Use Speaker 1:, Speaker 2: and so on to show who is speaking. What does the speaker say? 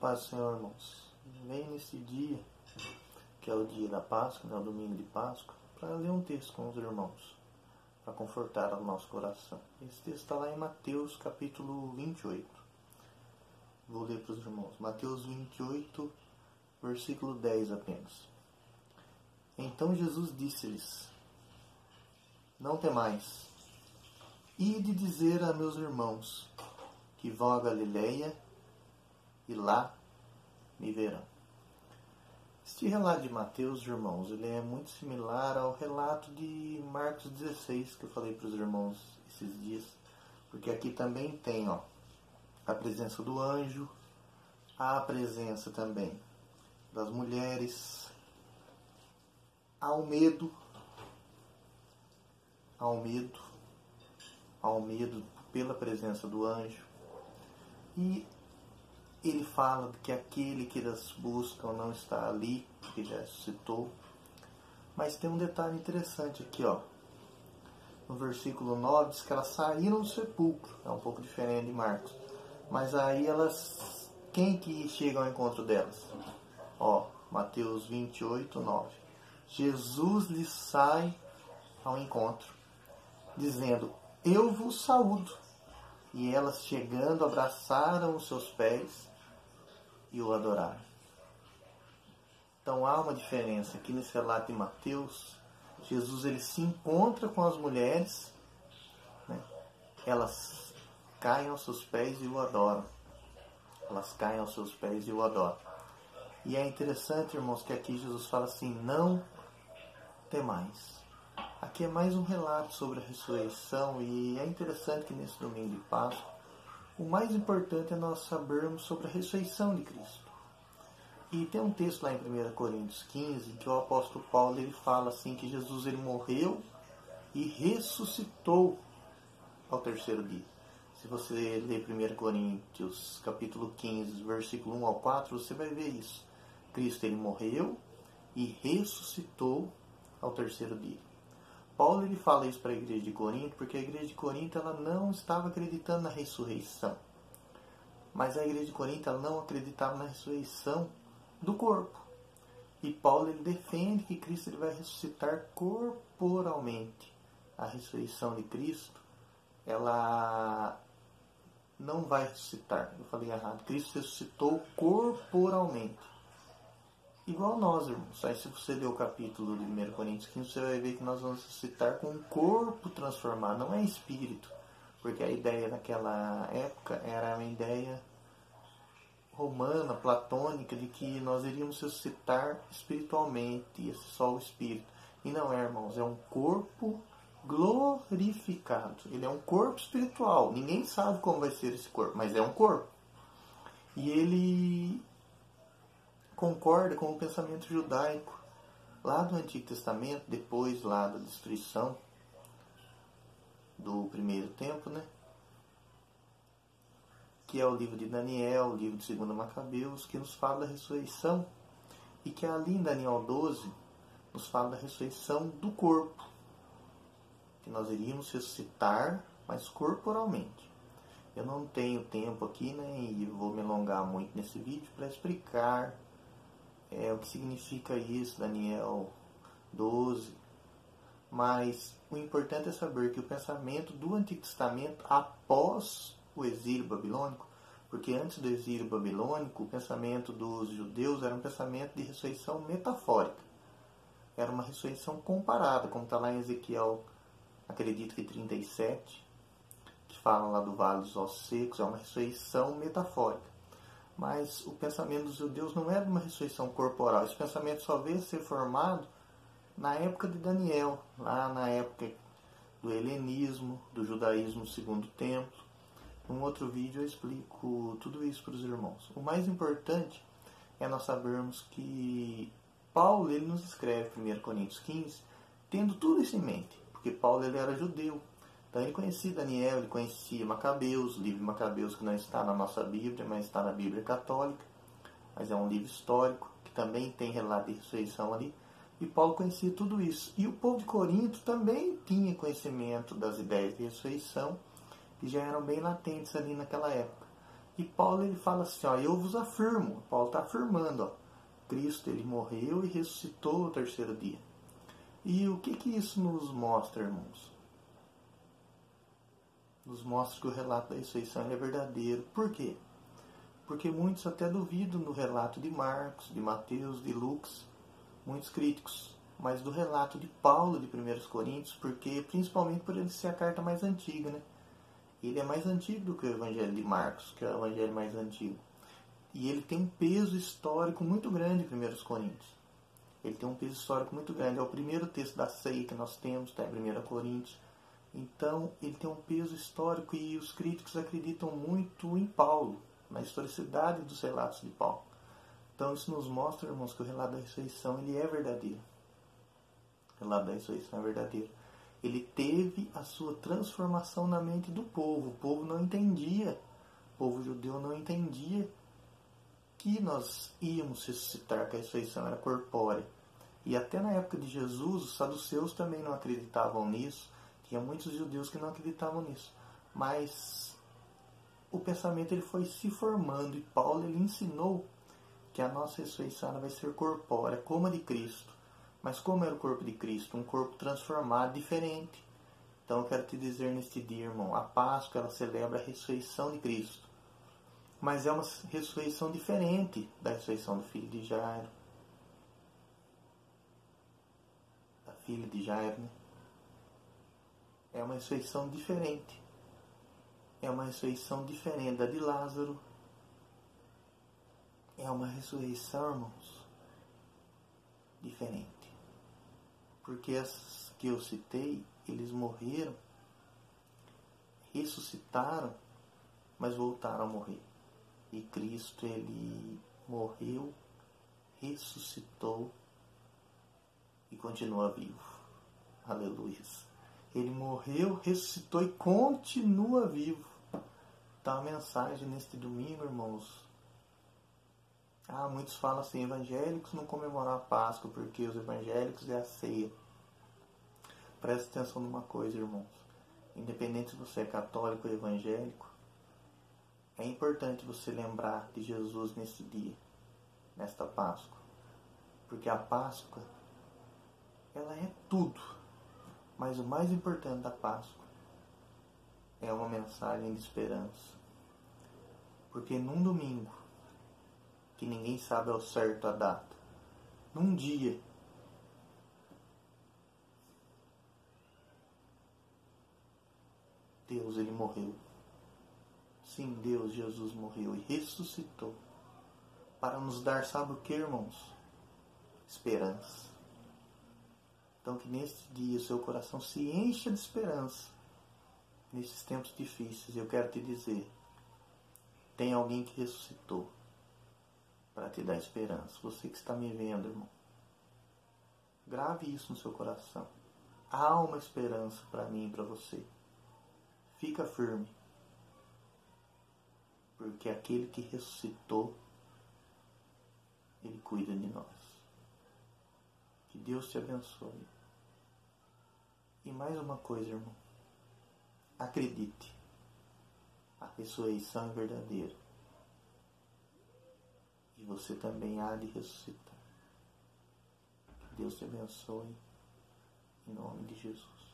Speaker 1: Paz do Senhor, irmãos. Vem nesse dia, que é o dia da Páscoa, né, o domingo de Páscoa, para ler um texto com os irmãos, para confortar o nosso coração. Esse texto está lá em Mateus capítulo 28. Vou ler para os irmãos. Mateus 28, versículo 10 apenas. Então Jesus disse-lhes: Não temais, ide dizer a meus irmãos que vão a Galileia e lá me verão. Este relato de Mateus, irmãos, ele é muito similar ao relato de Marcos 16, que eu falei para os irmãos esses dias, porque aqui também tem a presença do anjo, a presença também das mulheres, há o medo pela presença do anjo, e ele fala que aquele que elas buscam não está ali, que já ressuscitou. Mas tem um detalhe interessante aqui, no versículo 9, diz que elas saíram do sepulcro. É um pouco diferente de Marcos. Mas aí quem que chega ao encontro delas? Mateus 28, 9. Jesus lhes sai ao encontro, dizendo: Eu vos saúdo. E elas, chegando, abraçaram os seus pés e o adoraram. Então há uma diferença aqui nesse relato de Mateus. Jesus ele se encontra com as mulheres, né? Elas caem aos seus pés e o adoram. E é interessante, irmãos, que aqui Jesus fala assim: não temais. Aqui é mais um relato sobre a ressurreição, e é interessante que nesse domingo de Páscoa, o mais importante é nós sabermos sobre a ressurreição de Cristo. E tem um texto lá em 1 Coríntios 15, que o apóstolo Paulo ele fala assim, que Jesus ele morreu e ressuscitou ao terceiro dia. Se você ler 1 Coríntios capítulo 15, versículo 1 ao 4, você vai ver isso. Cristo ele morreu e ressuscitou ao terceiro dia. Paulo ele fala isso para a igreja de Corinto, porque a igreja de Corinto ela não estava acreditando na ressurreição. Mas a igreja de Corinto ela não acreditava na ressurreição do corpo. E Paulo ele defende que Cristo ele vai ressuscitar corporalmente. A ressurreição de Cristo, ela não vai ressuscitar. Eu falei errado. Cristo ressuscitou corporalmente. Igual nós, irmãos. Aí se você ler o capítulo de 1 Coríntios 15, você vai ver que nós vamos ressuscitar com um corpo transformado, não é espírito. Porque a ideia naquela época era uma ideia romana, platônica, de que nós iríamos ressuscitar espiritualmente, ia ser só o espírito. E não é, irmãos, é um corpo glorificado. Ele é um corpo espiritual. Ninguém sabe como vai ser esse corpo, mas é um corpo. E ele concorda com o pensamento judaico lá do Antigo Testamento, depois lá da destruição do primeiro templo, né? Que é o livro de Daniel, o livro de 2 Macabeus, que nos fala da ressurreição, e que ali em Daniel 12 nos fala da ressurreição do corpo, que nós iríamos ressuscitar, mas corporalmente. Eu não tenho tempo aqui, né, e vou me alongar muito nesse vídeo para explicar o que significa isso, Daniel 12. Mas o importante é saber que o pensamento do Antigo Testamento, após o exílio babilônico, porque antes do exílio babilônico, o pensamento dos judeus era um pensamento de ressurreição metafórica. Era uma ressurreição comparada, como está lá em Ezequiel, acredito que 37, que fala lá do Vale dos Ossos Secos, é uma ressurreição metafórica. Mas o pensamento dos judeus não era uma ressurreição corporal. Esse pensamento só veio a ser formado na época de Daniel, lá na época do helenismo, do judaísmo segundo templo. Num outro vídeo eu explico tudo isso para os irmãos. O mais importante é nós sabermos que Paulo ele nos escreve 1 Coríntios 15 tendo tudo isso em mente, porque Paulo ele era judeu. Então ele conhecia Daniel, ele conhecia Macabeus, o livro de Macabeus que não está na nossa Bíblia, mas está na Bíblia Católica, mas é um livro histórico, que também tem relato de ressurreição ali, e Paulo conhecia tudo isso. E o povo de Corinto também tinha conhecimento das ideias de ressurreição, que já eram bem latentes ali naquela época. E Paulo ele fala assim, ó, eu vos afirmo, Paulo está afirmando, ó, Cristo ele morreu e ressuscitou no terceiro dia. E o que isso nos mostra, irmãos? Nos mostra que o relato da ressurreição é verdadeiro. Por quê? Porque muitos até duvidam do relato de Marcos, de Mateus, de Lucas, muitos críticos, mas do relato de Paulo de 1 Coríntios, porque principalmente por ele ser a carta mais antiga, né? Ele é mais antigo do que o Evangelho de Marcos, que é o Evangelho mais antigo. E ele tem um peso histórico muito grande em 1 Coríntios. Ele tem um peso histórico muito grande. É o primeiro texto da ceia que nós temos, está em 1 Coríntios. Então, ele tem um peso histórico e os críticos acreditam muito em Paulo, na historicidade dos relatos de Paulo. Então, isso nos mostra, irmãos, que o relato da ressurreição ele é verdadeiro. O relato da ressurreição é verdadeiro. Ele teve a sua transformação na mente do povo. O povo não entendia, o povo judeu não entendia que nós íamos ressuscitar, que a ressurreição era corpórea. E até na época de Jesus, os saduceus também não acreditavam nisso. Tinha muitos judeus que não acreditavam nisso. Mas o pensamento ele foi se formando e Paulo ele ensinou que a nossa ressurreição ela vai ser corpórea, como a de Cristo. Mas como era o corpo de Cristo? Um corpo transformado, diferente. Então eu quero te dizer neste dia, irmão, a Páscoa ela celebra a ressurreição de Cristo. Mas é uma ressurreição diferente da ressurreição do filho de Jairo. Da filha de Jairo, né? É uma ressurreição diferente. É uma ressurreição diferente da de Lázaro. É uma ressurreição, irmãos, diferente. Porque essas que eu citei, eles morreram, ressuscitaram, mas voltaram a morrer. E Cristo, ele morreu, ressuscitou e continua vivo. Aleluia. Ele morreu, ressuscitou e continua vivo. Então a mensagem neste domingo, irmãos. Muitos falam assim, evangélicos não comemoram a Páscoa porque os evangélicos é a ceia. Presta atenção numa coisa, irmãos. Independente se você é católico ou evangélico, é importante você lembrar de Jesus nesse dia, nesta Páscoa. Porque a Páscoa, ela é tudo. Mas o mais importante da Páscoa é uma mensagem de esperança. Porque num domingo, que ninguém sabe ao certo a data, num dia, Deus, ele morreu. Sim, Deus, Jesus morreu e ressuscitou para nos dar, sabe o que, irmãos? Esperança. Então que neste dia o seu coração se encha de esperança. Nesses tempos difíceis, eu quero te dizer, tem alguém que ressuscitou para te dar esperança. Você que está me vendo, irmão, grave isso no seu coração. Há uma esperança para mim e para você. Fica firme. Porque aquele que ressuscitou, ele cuida de nós. Que Deus te abençoe. E mais uma coisa, irmão. Acredite. A ressurreição é verdadeira. E você também há de ressuscitar. Que Deus te abençoe. Em nome de Jesus.